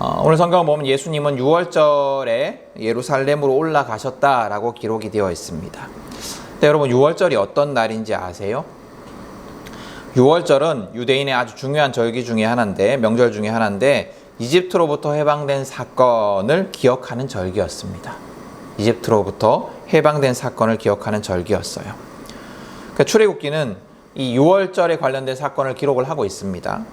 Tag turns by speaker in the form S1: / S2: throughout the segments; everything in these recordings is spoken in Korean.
S1: 오늘 성경을 보면 예수님은 6월절에 예루살렘으로 올라가셨다라고 기록이 되어 있습니다. 근데 여러분 6월절이 어떤 날인지 아세요? 6월절은 유대인의 아주 중요한 절기 중에 하나인데, 명절 중에 하나인데 이집트로부터 해방된 사건을 기억하는 절기였습니다. 이집트로부터 해방된 사건을 기억하는 절기였어요. 그러니까 출애굽기는 이 6월절에 관련된 사건을 기록을 하고 있습니다.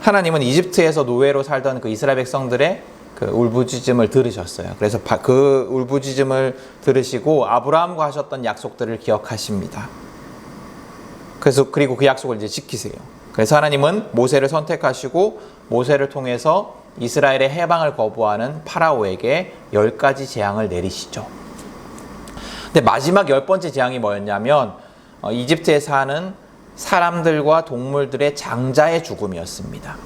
S1: 하나님은 이집트에서 노예로 살던 그 이스라엘 백성들의 그 울부짖음을 들으셨어요. 그래서 그 울부짖음을 들으시고 아브라함과 하셨던 약속들을 기억하십니다. 그리고 그 약속을 이제 지키세요. 그래서 하나님은 모세를 선택하시고 모세를 통해서 이스라엘의 해방을 거부하는 파라오에게 10가지 재앙을 내리시죠. 근데 마지막 10번째 재앙이 뭐였냐면 이집트에 사는 사람들과 동물들의 장자의 죽음이었습니다.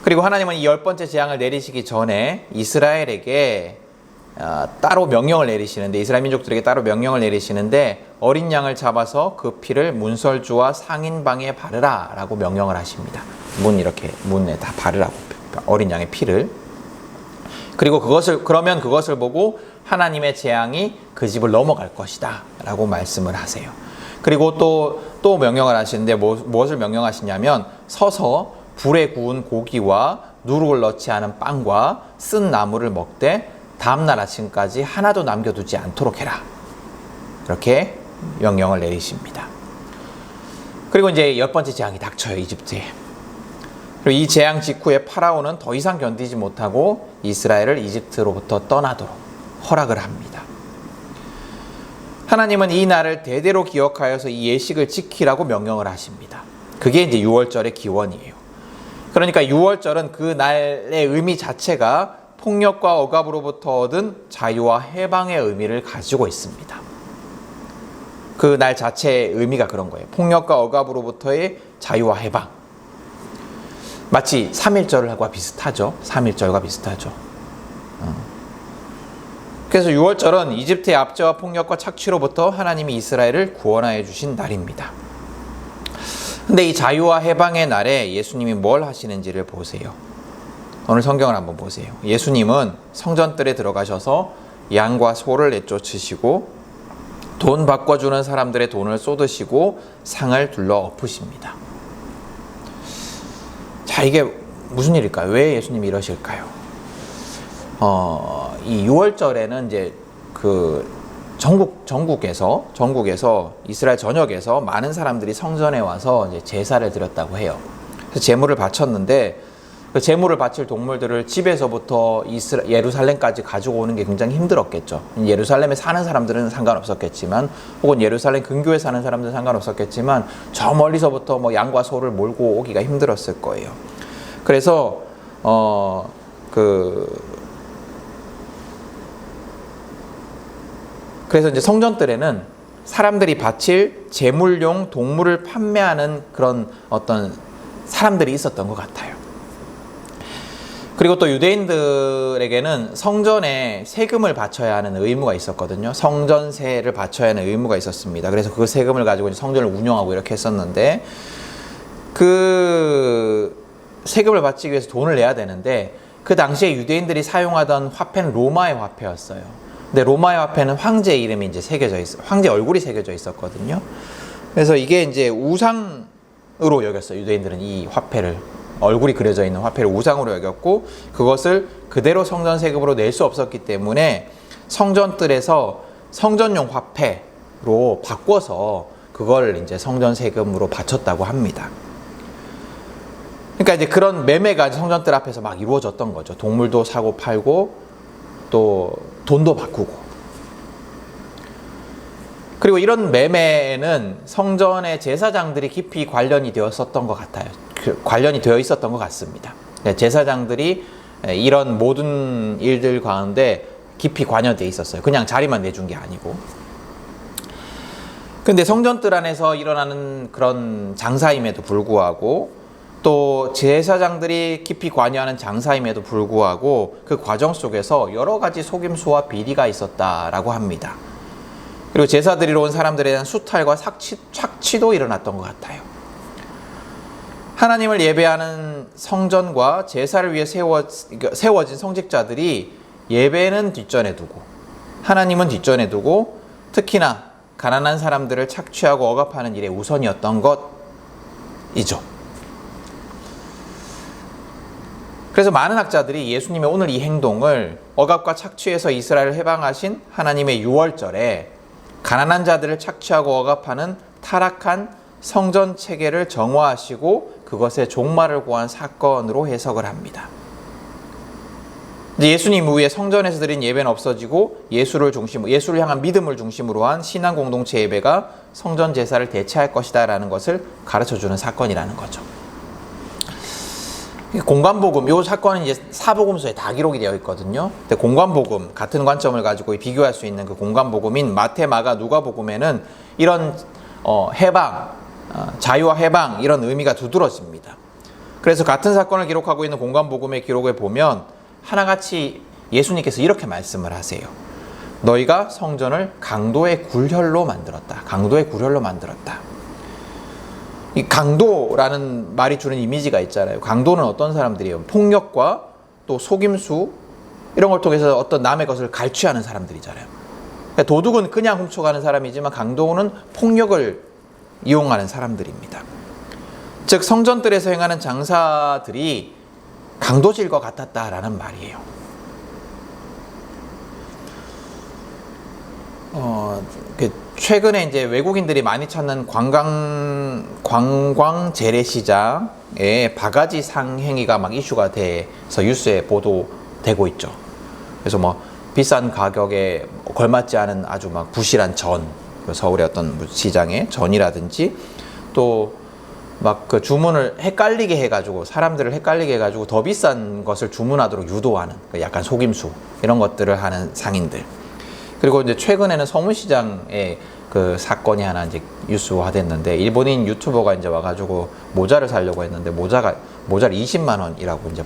S1: 그리고 하나님은 이 10번째 재앙을 내리시기 전에 이스라엘에게 따로 명령을 내리시는데, 이스라엘 민족들에게 따로 명령을 내리시는데 어린 양을 잡아서 그 피를 문설주와 상인방에 바르라 라고 명령을 하십니다. 문에 다 바르라고, 어린 양의 피를. 그리고 그러면 그것을 보고 하나님의 재앙이 그 집을 넘어갈 것이다 라고 말씀을 하세요. 그리고 또 명령을 하시는데 무엇을 명령하시냐면 서서 불에 구운 고기와 누룩을 넣지 않은 빵과 쓴 나물을 먹되 다음날 아침까지 하나도 남겨두지 않도록 해라. 이렇게 명령을 내리십니다. 그리고 이제 10번째 재앙이 닥쳐요, 이집트에. 그리고 이 재앙 직후에 파라오는 더 이상 견디지 못하고 이스라엘을 이집트로부터 떠나도록 허락을 합니다. 하나님은 이 날을 대대로 기억하여서 이 예식을 지키라고 명령을 하십니다. 그게 이제 6월절의 기원이에요. 그러니까 6월절은 그 날의 의미 자체가 폭력과 억압으로부터 얻은 자유와 해방의 의미를 가지고 있습니다. 그 날 자체의 의미가 그런 거예요. 폭력과 억압으로부터의 자유와 해방. 마치 3.1절과 비슷하죠. 3.1절과 비슷하죠. 그래서 6월절은 이집트의 압제와 폭력과 착취로부터 하나님이 이스라엘을 구원하여 주신 날입니다. 근데 이 자유와 해방의 날에 예수님이 뭘 하시는지를 보세요. 오늘 성경을 한번 보세요. 예수님은 성전뜰에 들어가셔서 양과 소를 내쫓으시고 돈 바꿔주는 사람들의 돈을 쏟으시고 상을 둘러 엎으십니다. 자, 이게 무슨 일일까요? 왜 예수님이 이러실까요? 이 6월절에는 이제 그 전국에서 이스라엘 전역에서 많은 사람들이 성전에 와서 이제 제사를 드렸다고 해요. 그래서 제물을 바쳤는데 그 제물을 바칠 동물들을 집에서부터 예루살렘까지 가지고 오는 게 굉장히 힘들었겠죠. 예루살렘에 사는 사람들은 상관없었겠지만, 혹은 예루살렘 근교에 사는 사람들은 상관없었겠지만, 저 멀리서부터 뭐 양과 소를 몰고 오기가 힘들었을 거예요. 그래서 그래서 이제 성전뜰에는 사람들이 바칠 제물용 동물을 판매하는 그런 어떤 사람들이 있었던 것 같아요. 그리고 또 유대인들에게는 성전에 세금을 바쳐야 하는 의무가 있었거든요. 성전세를 바쳐야 하는 의무가 있었습니다. 그래서 그 세금을 가지고 이제 성전을 운영하고 이렇게 했었는데, 그 세금을 바치기 위해서 돈을 내야 되는데 그 당시에 유대인들이 사용하던 화폐는 로마의 화폐였어요. 근데 로마의 화폐는 황제 이름이 이제 황제 얼굴이 새겨져 있었거든요. 그래서 이게 이제 우상으로 여겼어요. 유대인들은 이 화폐를, 얼굴이 그려져 있는 화폐를 우상으로 여겼고, 그것을 그대로 성전 세금으로 낼 수 없었기 때문에 성전뜰에서 성전용 화폐로 바꿔서 그걸 이제 성전 세금으로 바쳤다고 합니다. 그러니까 이제 그런 매매가 성전뜰 앞에서 막 이루어졌던 거죠. 동물도 사고 팔고 또 돈도 바꾸고. 그리고 이런 매매에는 성전의 제사장들이 깊이 관련이 되었었던 것 같아요. 관련이 되어 있었던 것 같습니다. 제사장들이 이런 모든 일들 가운데 깊이 관여되어 있었어요. 그냥 자리만 내준 게 아니고. 근데 성전뜰 안에서 일어나는 그런 장사임에도 불구하고, 또 제사장들이 깊이 관여하는 장사임에도 불구하고 그 과정 속에서 여러 가지 속임수와 비리가 있었다라고 합니다. 그리고 제사 드리러 온 사람들에 대한 수탈과 착취도 일어났던 것 같아요. 하나님을 예배하는 성전과 제사를 위해 세워진 성직자들이 예배는 뒷전에 두고 하나님은 뒷전에 두고 특히나 가난한 사람들을 착취하고 억압하는 일에 우선이었던 것이죠. 그래서 많은 학자들이 예수님의 오늘 이 행동을 억압과 착취에서 이스라엘을 해방하신 하나님의 유월절에 가난한 자들을 착취하고 억압하는 타락한 성전 체계를 정화하시고 그것의 종말을 고한 사건으로 해석을 합니다. 예수님 이후에 성전에서 드린 예배는 없어지고 예수를 향한 믿음을 중심으로 한 신앙 공동체 예배가 성전 제사를 대체할 것이다라는 것을 가르쳐주는 사건이라는 거죠. 공관복음, 이 사건은 이제 사복음서에 다 기록이 되어 있거든요. 근데 공관복음, 같은 관점을 가지고 비교할 수 있는 그 공관복음인 마태, 마가, 누가복음에는 이런 해방, 자유와 해방 이런 의미가 두드러집니다. 그래서 같은 사건을 기록하고 있는 공관복음의 기록을 보면 하나같이 예수님께서 이렇게 말씀을 하세요. 너희가 성전을 강도의 굴혈로 만들었다. 강도의 굴혈로 만들었다. 이 강도라는 말이 주는 이미지가 있잖아요. 강도는 어떤 사람들이에요? 폭력과 또 속임수 이런 걸 통해서 어떤 남의 것을 갈취하는 사람들이잖아요. 그러니까 도둑은 그냥 훔쳐가는 사람이지만 강도는 폭력을 이용하는 사람들입니다. 즉 성전들에서 행하는 장사들이 강도질과 같았다라는 말이에요. 최근에 이제 외국인들이 많이 찾는 관광 재래시장에 바가지 상행위가 막 이슈가 돼서 뉴스에 보도되고 있죠. 그래서 뭐 비싼 가격에 걸맞지 않은 아주 막 부실한 전, 서울의 어떤 시장의 전이라든지 또 막 그 주문을 헷갈리게 해가지고 사람들을 헷갈리게 해가지고 더 비싼 것을 주문하도록 유도하는 약간 속임수 이런 것들을 하는 상인들. 그리고 이제 최근에는 서문시장에 그 사건이 하나 이제 뉴스화됐는데 일본인 유튜버가 이제 와가지고 모자를 사려고 했는데 모자를 20만 원이라고 이제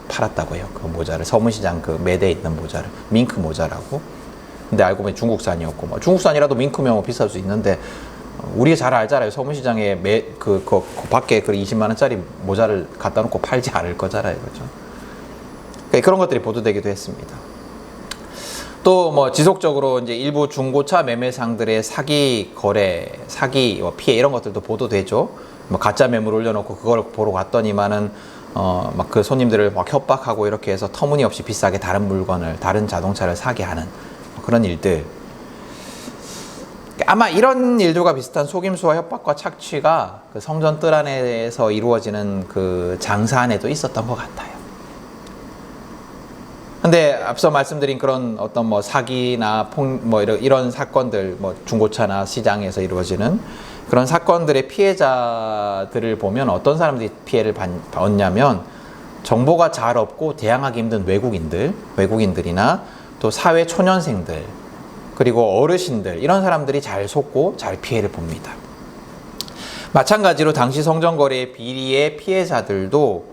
S1: 팔았다고 해요. 그 모자를 서문시장 그 매대에 있는 모자를 밍크 모자라고. 근데 알고 보니 중국산이었고 뭐 중국산이라도 밍크면 비쌀 수 있는데 우리가 잘 알잖아요. 서문시장에 그 밖에 그 20만 원짜리 모자를 갖다 놓고 팔지 않을 거잖아요, 그렇죠? 그러니까 그런 것들이 보도되기도 했습니다. 또 뭐 지속적으로 이제 일부 중고차 매매상들의 사기 피해 이런 것들도 보도되죠. 뭐 가짜 매물 올려놓고 그걸 보러 갔더니만은 막 그 손님들을 막 협박하고 이렇게 해서 터무니없이 비싸게 다른 자동차를 사게 하는 그런 일들. 아마 이런 일들과 비슷한 속임수와 협박과 착취가 그 성전 뜰 안에서 이루어지는 그 장사 안에도 있었던 것 같아요. 근데 앞서 말씀드린 그런 어떤 뭐 사기나 이런 사건들, 뭐 중고차나 시장에서 이루어지는 그런 사건들의 피해자들을 보면 어떤 사람들이 피해를 받냐면 정보가 잘 없고 대항하기 힘든 외국인들이나 또 사회 초년생들, 그리고 어르신들 이런 사람들이 잘 속고 잘 피해를 봅니다. 마찬가지로 당시 성전거래의 비리의 피해자들도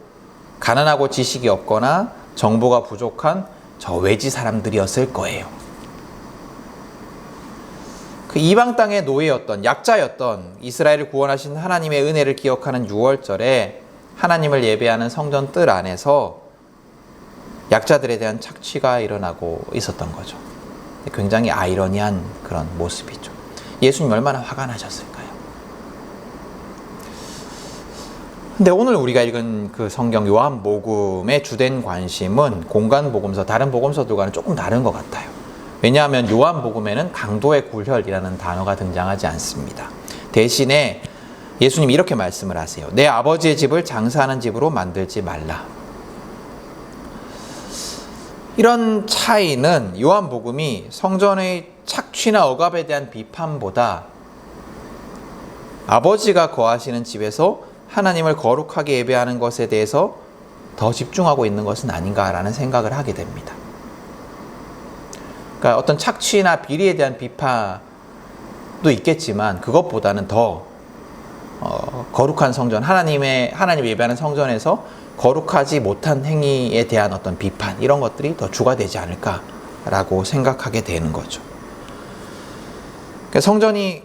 S1: 가난하고 지식이 없거나 정보가 부족한 저 외지 사람들이었을 거예요. 그 이방 땅의 노예였던 약자였던 이스라엘을 구원하신 하나님의 은혜를 기억하는 6월절에 하나님을 예배하는 성전 뜰 안에서 약자들에 대한 착취가 일어나고 있었던 거죠. 굉장히 아이러니한 그런 모습이죠. 예수님 얼마나 화가 나셨을까요? 근데 오늘 우리가 읽은 그 성경 요한복음의 주된 관심은 공관복음서, 다른 복음서들과는 조금 다른 것 같아요. 왜냐하면 요한복음에는 강도의 굴혈이라는 단어가 등장하지 않습니다. 대신에 예수님이 이렇게 말씀을 하세요. 내 아버지의 집을 장사하는 집으로 만들지 말라. 이런 차이는 요한복음이 성전의 착취나 억압에 대한 비판보다 아버지가 거하시는 집에서 하나님을 거룩하게 예배하는 것에 대해서 더 집중하고 있는 것은 아닌가라는 생각을 하게 됩니다. 그러니까 어떤 착취나 비리에 대한 비판도 있겠지만 그것보다는 더 거룩한 성전, 하나님 예배하는 성전에서 거룩하지 못한 행위에 대한 어떤 비판 이런 것들이 더 주가 되지 않을까라고 생각하게 되는 거죠. 그러니까 성전이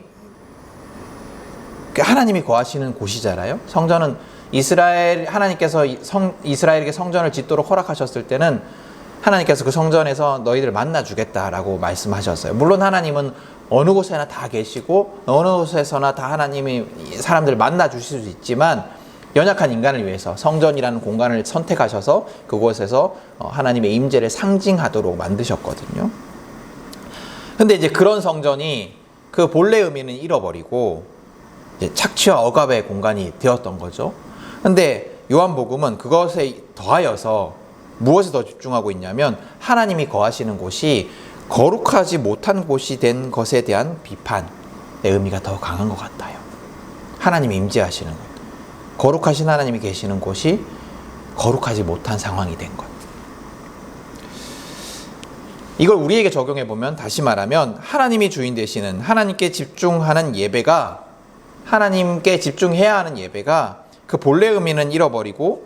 S1: 하나님이 거하시는 곳이잖아요. 성전은 하나님께서 이스라엘에게 성전을 짓도록 허락하셨을 때는 하나님께서 그 성전에서 너희들을 만나주겠다라고 말씀하셨어요. 물론 하나님은 어느 곳에나 다 계시고 어느 곳에서나 다 하나님이 사람들을 만나주실 수 있지만 연약한 인간을 위해서 성전이라는 공간을 선택하셔서 그곳에서 하나님의 임재를 상징하도록 만드셨거든요. 근데 이제 그런 성전이 그 본래 의미는 잃어버리고 이제 착취와 억압의 공간이 되었던 거죠. 근데 요한복음은 그것에 더하여서 무엇에 더 집중하고 있냐면 하나님이 거하시는 곳이 거룩하지 못한 곳이 된 것에 대한 비판의 의미가 더 강한 것 같아요. 하나님이 임재하시는 것, 거룩하신 하나님이 계시는 곳이 거룩하지 못한 상황이 된 것. 이걸 우리에게 적용해 보면 다시 말하면 하나님이 주인 되시는 하나님께 집중하는 예배가, 하나님께 집중해야 하는 예배가 그 본래 의미는 잃어버리고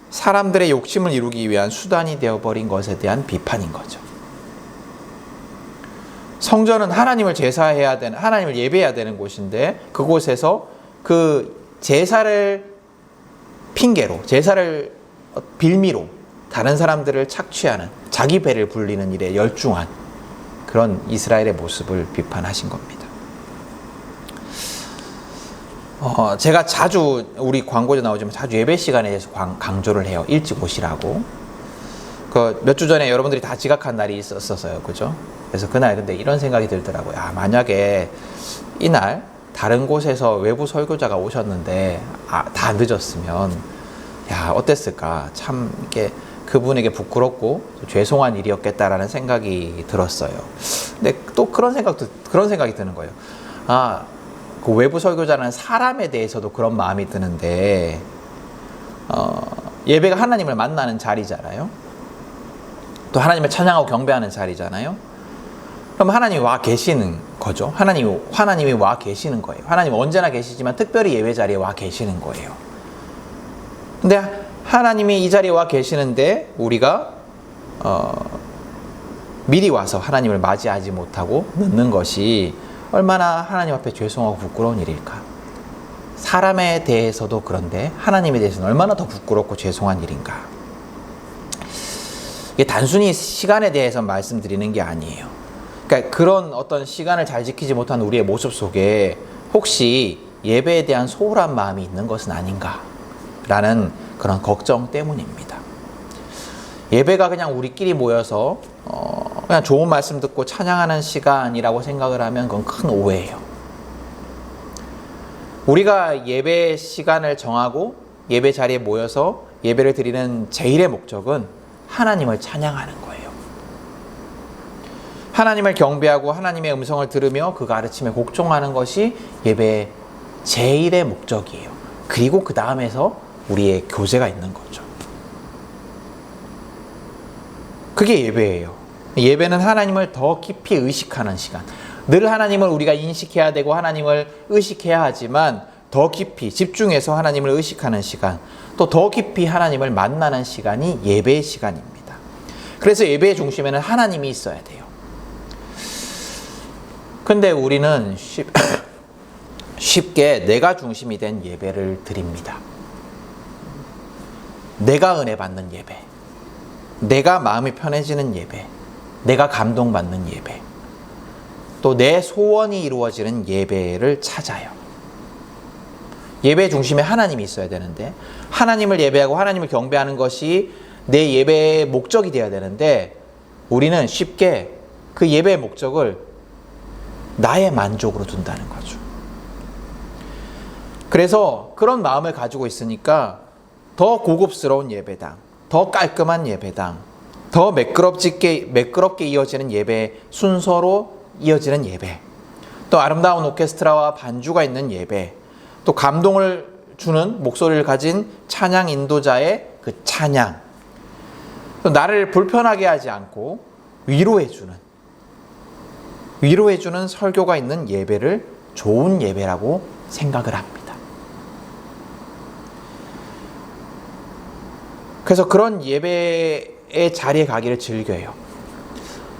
S1: 사람들의 욕심을 이루기 위한 수단이 되어버린 것에 대한 비판인 거죠. 성전은 하나님을 제사해야 되는, 하나님을 예배해야 되는 곳인데 그곳에서 그 제사를 핑계로, 제사를 빌미로 다른 사람들을 착취하는, 자기 배를 불리는 일에 열중한 그런 이스라엘의 모습을 비판하신 겁니다. 제가 자주, 우리 광고에 나오지만 자주 예배 시간에 대해서 강조를 해요. 일찍 오시라고. 몇 주 전에 여러분들이 다 지각한 날이 있었어요. 그죠? 그래서 그날 근데 이런 생각이 들더라고요. 만약에 이날 다른 곳에서 외부 설교자가 오셨는데 다 늦었으면 어땠을까? 참 이게 그분에게 부끄럽고 죄송한 일이었겠다라는 생각이 들었어요. 근데 또 그런 생각이 드는 거예요. 그 외부 설교자는 사람에 대해서도 그런 마음이 드는데 예배가 하나님을 만나는 자리잖아요. 또 하나님을 찬양하고 경배하는 자리잖아요. 그럼 하나님이 와 계시는 거죠. 하나님이 와 계시는 거예요. 하나님은 언제나 계시지만 특별히 예배 자리에 와 계시는 거예요. 근데 하나님이 이 자리에 와 계시는데 우리가 미리 와서 하나님을 맞이하지 못하고 늦는 것이 얼마나 하나님 앞에 죄송하고 부끄러운 일일까. 사람에 대해서도 그런데 하나님에 대해서는 얼마나 더 부끄럽고 죄송한 일인가. 이게 단순히 시간에 대해서 말씀드리는 게 아니에요. 그러니까 그런 어떤 시간을 잘 지키지 못한 우리의 모습 속에 혹시 예배에 대한 소홀한 마음이 있는 것은 아닌가라는 그런 걱정 때문입니다. 예배가 그냥 우리끼리 모여서 그냥 좋은 말씀 듣고 찬양하는 시간이라고 생각을 하면 그건 큰 오해예요. 우리가 예배 시간을 정하고 예배 자리에 모여서 예배를 드리는 제일의 목적은 하나님을 찬양하는 거예요. 하나님을 경배하고 하나님의 음성을 들으며 그 가르침에 복종하는 것이 예배의 제일의 목적이에요. 그리고 그 다음에서 우리의 교제가 있는 거죠. 그게 예배예요. 예배는 하나님을 더 깊이 의식하는 시간. 늘 하나님을 우리가 인식해야 되고 하나님을 의식해야 하지만 더 깊이 집중해서 하나님을 의식하는 시간, 또 더 깊이 하나님을 만나는 시간이 예배의 시간입니다. 그래서 예배의 중심에는 하나님이 있어야 돼요. 근데 우리는 쉽게 내가 중심이 된 예배를 드립니다. 내가 은혜 받는 예배, 내가 마음이 편해지는 예배, 내가 감동받는 예배, 또 내 소원이 이루어지는 예배를 찾아요. 예배 중심에 하나님이 있어야 되는데, 하나님을 예배하고 하나님을 경배하는 것이 내 예배의 목적이 되어야 되는데, 우리는 쉽게 그 예배의 목적을 나의 만족으로 둔다는 거죠. 그래서 그런 마음을 가지고 있으니까 더 고급스러운 예배당, 더 깔끔한 예배당, 더 매끄럽게 이어지는 예배 순서로 이어지는 예배, 또 아름다운 오케스트라와 반주가 있는 예배, 또 감동을 주는 목소리를 가진 찬양 인도자의 그 찬양, 또 나를 불편하게 하지 않고 위로해주는 설교가 있는 예배를 좋은 예배라고 생각을 합니다. 그래서 그런 예배의 자리에 가기를 즐겨요.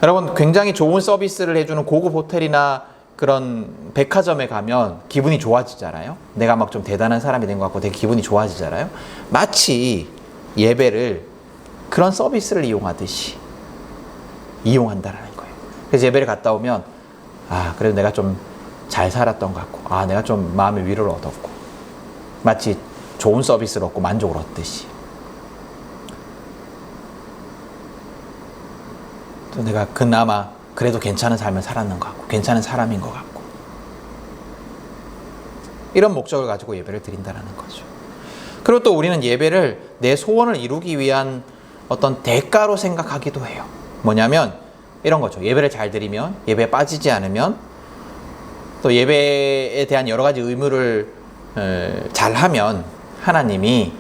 S1: 여러분, 굉장히 좋은 서비스를 해주는 고급 호텔이나 그런 백화점에 가면 기분이 좋아지잖아요. 내가 막 좀 대단한 사람이 된 것 같고 되게 기분이 좋아지잖아요. 마치 예배를 그런 서비스를 이용하듯이 이용한다라는 거예요. 그래서 예배를 갔다 오면 그래도 내가 좀 잘 살았던 것 같고 내가 좀 마음의 위로를 얻었고 마치 좋은 서비스를 얻고 만족을 얻듯이 또 내가 그나마 그래도 괜찮은 삶을 살았는 것 같고 괜찮은 사람인 것 같고 이런 목적을 가지고 예배를 드린다는 거죠. 그리고 또 우리는 예배를 내 소원을 이루기 위한 어떤 대가로 생각하기도 해요. 뭐냐면 이런 거죠. 예배를 잘 드리면, 예배에 빠지지 않으면, 또 예배에 대한 여러 가지 의무를 잘하면 하나님이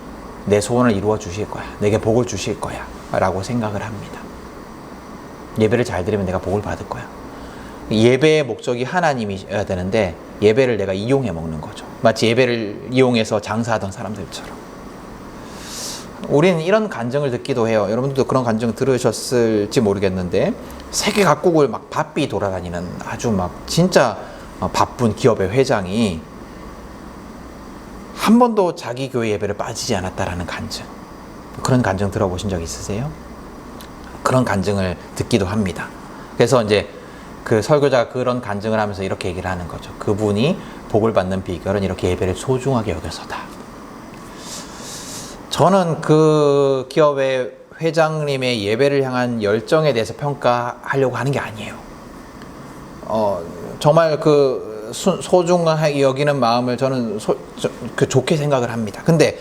S1: 내 소원을 이루어 주실 거야. 내게 복을 주실 거야. 라고 생각을 합니다. 예배를 잘 드리면 내가 복을 받을 거야. 예배의 목적이 하나님이어야 되는데 예배를 내가 이용해 먹는 거죠. 마치 예배를 이용해서 장사하던 사람들처럼. 우리는 이런 간증을 듣기도 해요. 여러분들도 그런 간증 들으셨을지 모르겠는데 세계 각국을 막 바삐 돌아다니는 아주 막 진짜 바쁜 기업의 회장이 한 번도 자기 교회 예배를 빠지지 않았다라는 간증. 그런 간증 들어보신 적 있으세요? 그런 간증을 듣기도 합니다. 그래서 이제 그 설교자가 그런 간증을 하면서 이렇게 얘기를 하는 거죠. 그분이 복을 받는 비결은 이렇게 예배를 소중하게 여겨서다. 저는 그 기업의 회장님의 예배를 향한 열정에 대해서 평가하려고 하는 게 아니에요. 정말 그 소중하게 여기는 마음을 저는 좋게 생각을 합니다. 근데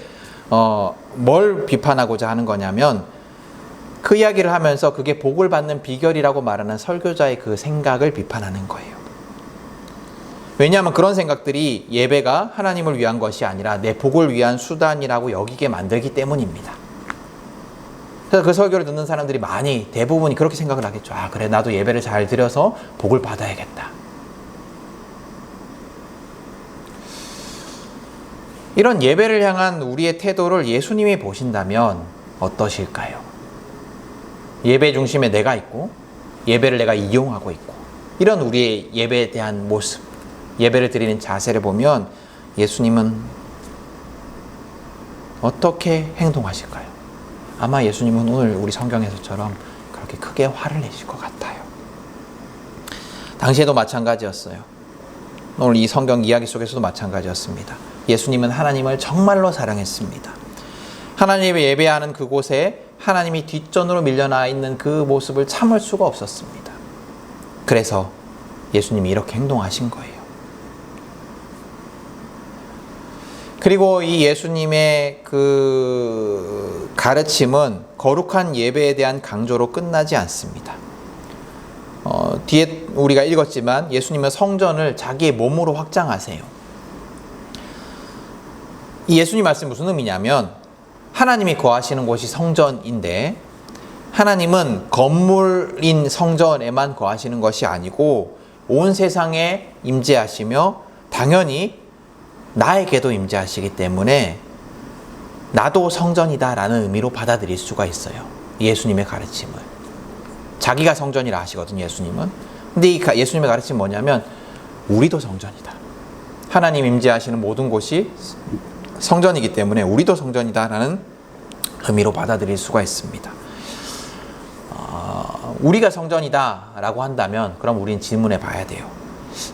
S1: 뭘 비판하고자 하는 거냐면 그 이야기를 하면서 그게 복을 받는 비결이라고 말하는 설교자의 그 생각을 비판하는 거예요. 왜냐하면 그런 생각들이 예배가 하나님을 위한 것이 아니라 내 복을 위한 수단이라고 여기게 만들기 때문입니다. 그래서 그 설교를 듣는 사람들이 대부분이 그렇게 생각을 하겠죠. 그래, 나도 예배를 잘 드려서 복을 받아야겠다. 이런 예배를 향한 우리의 태도를 예수님이 보신다면 어떠실까요? 예배 중심에 내가 있고 예배를 내가 이용하고 있고 이런 우리의 예배에 대한 모습, 예배를 드리는 자세를 보면 예수님은 어떻게 행동하실까요? 아마 예수님은 오늘 우리 성경에서처럼 그렇게 크게 화를 내실 것 같아요. 당시에도 마찬가지였어요. 오늘 이 성경 이야기 속에서도 마찬가지였습니다. 예수님은 하나님을 정말로 사랑했습니다. 하나님을 예배하는 그곳에 하나님이 뒷전으로 밀려나 있는 그 모습을 참을 수가 없었습니다. 그래서 예수님이 이렇게 행동하신 거예요. 그리고 이 예수님의 그 가르침은 거룩한 예배에 대한 강조로 끝나지 않습니다. 뒤에 우리가 읽었지만 예수님은 성전을 자기의 몸으로 확장하세요. 이 예수님 말씀이 무슨 의미냐면 하나님이 거하시는 곳이 성전인데 하나님은 건물인 성전에만 거하시는 것이 아니고 온 세상에 임재하시며 당연히 나에게도 임재하시기 때문에 나도 성전이다 라는 의미로 받아들일 수가 있어요. 예수님의 가르침을. 자기가 성전이라 하시거든요, 예수님은. 근데 이 예수님의 가르침은 뭐냐면 우리도 성전이다. 하나님 임재하시는 모든 곳이 성전이기 때문에 우리도 성전이다 라는 의미로 받아들일 수가 있습니다. 우리가 성전이다 라고 한다면 그럼 우린 질문해 봐야 돼요.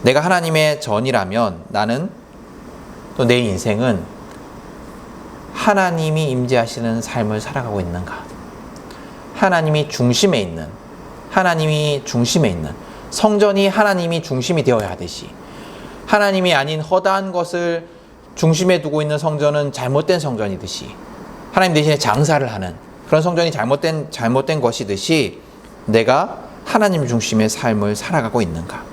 S1: 내가 하나님의 전이라면 나는 또 내 인생은 하나님이 임재하시는 삶을 살아가고 있는가? 하나님이 중심에 있는 성전이 하나님이 중심이 되어야 하듯이 하나님이 아닌 허다한 것을 중심에 두고 있는 성전은 잘못된 성전이듯이 하나님 대신에 장사를 하는 그런 성전이 잘못된 것이듯이 내가 하나님 중심의 삶을 살아가고 있는가?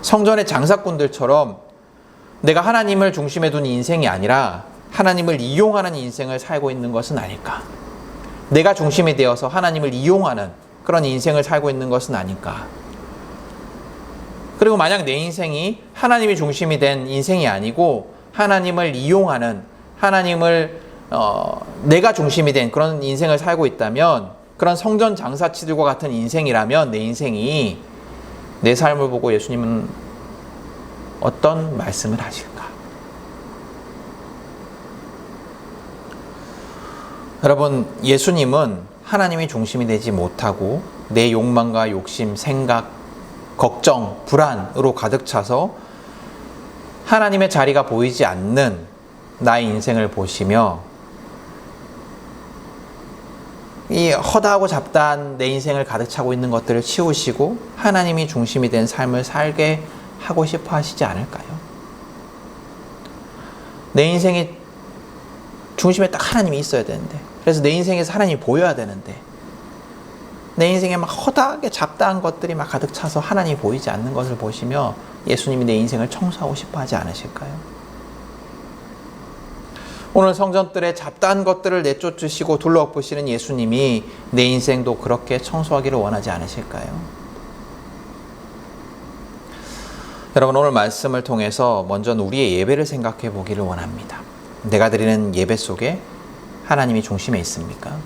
S1: 성전의 장사꾼들처럼 내가 하나님을 중심에 둔 인생이 아니라 하나님을 이용하는 인생을 살고 있는 것은 아닐까? 내가 중심이 되어서 하나님을 이용하는 그런 인생을 살고 있는 것은 아닐까? 그리고 만약 내 인생이 하나님이 중심이 된 인생이 아니고 하나님을 이용하는 내가 중심이 된 그런 인생을 살고 있다면 그런 성전 장사치들과 같은 인생이라면 내 인생이 내 삶을 보고 예수님은 어떤 말씀을 하실까? 여러분, 예수님은 하나님이 중심이 되지 못하고 내 욕망과 욕심, 생각, 걱정, 불안으로 가득 차서 하나님의 자리가 보이지 않는 나의 인생을 보시며 이 허다하고 잡다한 내 인생을 가득 차고 있는 것들을 치우시고 하나님이 중심이 된 삶을 살게 하고 싶어 하시지 않을까요? 내 인생의 중심에 딱 하나님이 있어야 되는데, 그래서 내 인생에서 하나님이 보여야 되는데, 내 인생에 막 허다하게 잡다한 것들이 막 가득 차서 하나님이 보이지 않는 것을 보시며 예수님이 내 인생을 청소하고 싶어 하지 않으실까요? 오늘 성전들의 잡다한 것들을 내쫓으시고 둘러엎으시는 예수님이 내 인생도 그렇게 청소하기를 원하지 않으실까요? 여러분, 오늘 말씀을 통해서 먼저 우리의 예배를 생각해 보기를 원합니다. 내가 드리는 예배 속에 하나님이 중심에 있습니까?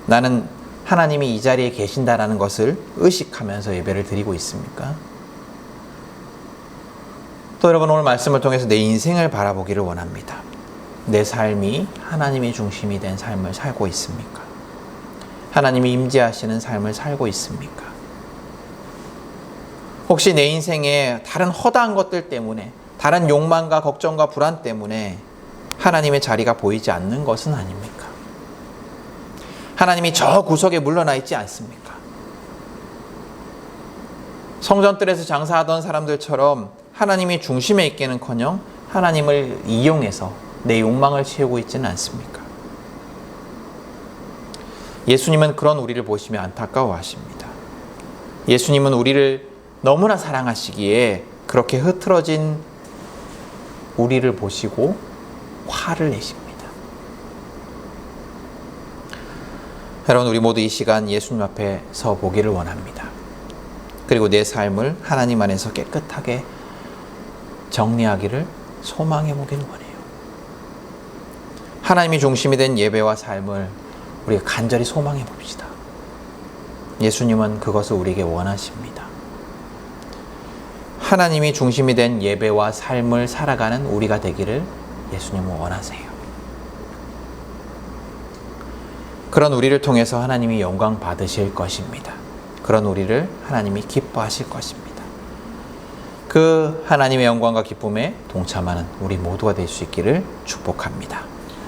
S1: 나는 하나님이 이 자리에 계신다라는 것을 의식하면서 예배를 드리고 있습니까? 또 여러분, 오늘 말씀을 통해서 내 인생을 바라보기를 원합니다. 내 삶이 하나님이 중심이 된 삶을 살고 있습니까? 하나님이 임재하시는 삶을 살고 있습니까? 혹시 내 인생에 다른 허다한 것들 때문에, 다른 욕망과 걱정과 불안 때문에 하나님의 자리가 보이지 않는 것은 아닙니까? 하나님이 저 구석에 물러나 있지 않습니까? 성전뜰에서 장사하던 사람들처럼 하나님이 중심에 있기는커녕 하나님을 이용해서 내 욕망을 채우고 있지는 않습니까? 예수님은 그런 우리를 보시며 안타까워하십니다. 예수님은 우리를 너무나 사랑하시기에 그렇게 흐트러진 우리를 보시고 화를 내십니다. 여러분, 우리 모두 이 시간 예수님 앞에 서 보기를 원합니다. 그리고 내 삶을 하나님 안에서 깨끗하게 정리하기를 소망해 보기를 원해요. 하나님이 중심이 된 예배와 삶을 우리가 간절히 소망해 봅시다. 예수님은 그것을 우리에게 원하십니다. 하나님이 중심이 된 예배와 삶을 살아가는 우리가 되기를 예수님은 원하세요. 그런 우리를 통해서 하나님이 영광 받으실 것입니다. 그런 우리를 하나님이 기뻐하실 것입니다. 그 하나님의 영광과 기쁨에 동참하는 우리 모두가 될 수 있기를 축복합니다.